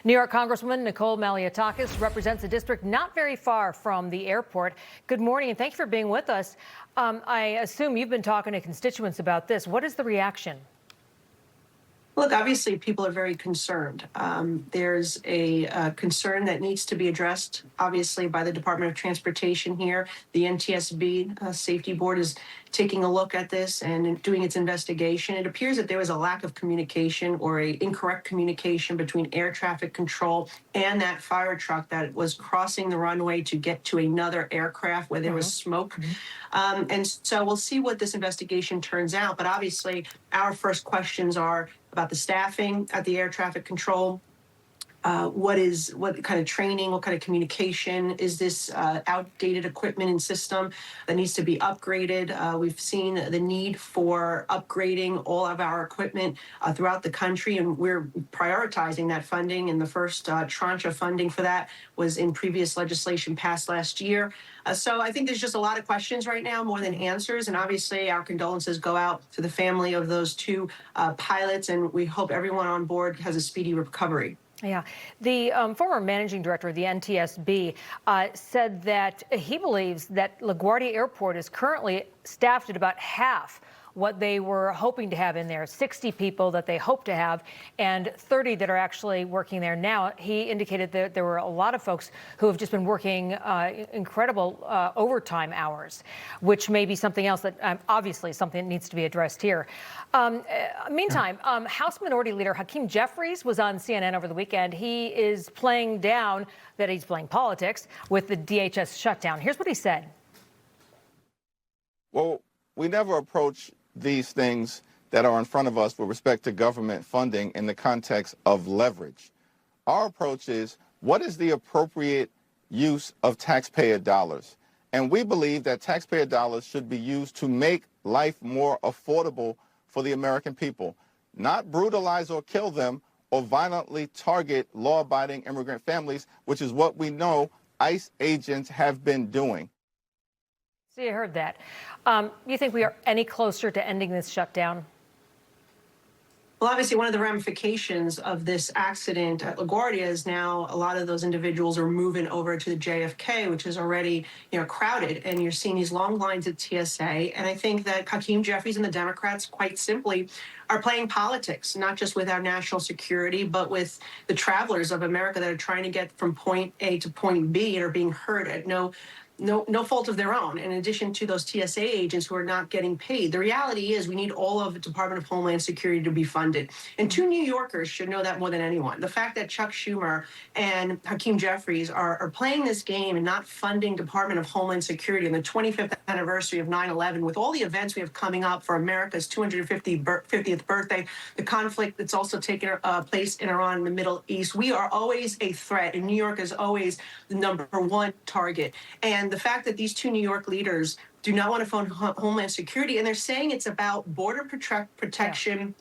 New York Congresswoman Nicole Malliotakis represents a district not very far from the airport. Good morning, and thank you for being with us. I assume you've been talking to constituents about this. What is the reaction? Look, obviously, people are very concerned. There's a concern that needs to be addressed, obviously, by the Department of Transportation here. The NTSB Safety Board is taking a look at this and doing its investigation. It appears that there was a lack of communication or a incorrect communication between air traffic control and that fire truck that was crossing the runway to get to another aircraft where there was smoke. And so we'll see what this investigation turns out. But obviously, our first questions are about the staffing at the air traffic control. What kind of training, what kind of communication? Is this outdated equipment and system that needs to be upgraded? We've seen the need for upgrading all of our equipment throughout the country, and we're prioritizing that funding. And the first tranche of funding for that was in previous legislation passed last year. So I think there's just a lot of questions right now, more than answers. And obviously, our condolences go out to the family of those two pilots, and we hope everyone on board has a speedy recovery. Yeah. The former managing director of the NTSB said that he believes that LaGuardia Airport is currently staffed at about half what they were hoping to have in there, 60 people that they hope to have and 30 that are actually working there now. He indicated that there were a lot of folks who have just been working incredible overtime hours, which may be something else that obviously something that needs to be addressed here. Meantime, House Minority Leader Hakeem Jeffries was on CNN over the weekend. He is playing down that he's playing politics with the DHS shutdown. Here's what he said. Well, we never approach these things that are in front of us with respect to government funding in the context of leverage. Our approach is, what is the appropriate use of taxpayer dollars? And we believe that taxpayer dollars should be used to make life more affordable for the American people, not brutalize or kill them or violently target law-abiding immigrant families, which is what we know ICE agents have been doing. So you heard that. You think we are any closer to ending this shutdown? Well, obviously, one of the ramifications of this accident at LaGuardia is now a lot of those individuals are moving over to the JFK, which is already, crowded. And you're seeing these long lines at TSA. And I think that Hakeem Jeffries and the Democrats, quite simply, are playing politics, not just with our national security, but with the travelers of America that are trying to get from point A to point B and are being hurt at no fault of their own, in addition to those TSA agents who are not getting paid. The reality is we need all of the Department of Homeland Security to be funded. And two New Yorkers should know that more than anyone. The fact that Chuck Schumer and Hakeem Jeffries are playing this game and not funding Department of Homeland Security on the 25th anniversary of 9/11, with all the events we have coming up for America's 250th birthday, the conflict that's also taken place in Iran and the Middle East, we are always a threat, and New York is always the #1 target. And the fact that these two New York leaders do not want to fund Homeland Security, and they're saying it's about border protection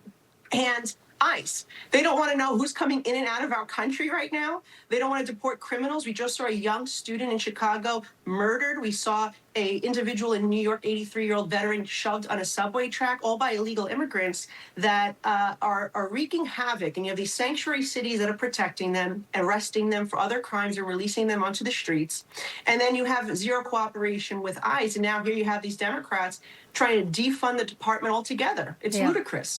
and ICE. They don't want to know who's coming in and out of our country right now. They don't want to deport criminals. We just saw a young student in Chicago murdered. We saw a individual in New York, 83-year-old veteran, shoved on a subway track, all by illegal immigrants that are wreaking havoc. And you have these sanctuary cities that are protecting them, arresting them for other crimes, and releasing them onto the streets. And then you have zero cooperation with ICE. And now here you have these Democrats trying to defund the department altogether. It's ludicrous.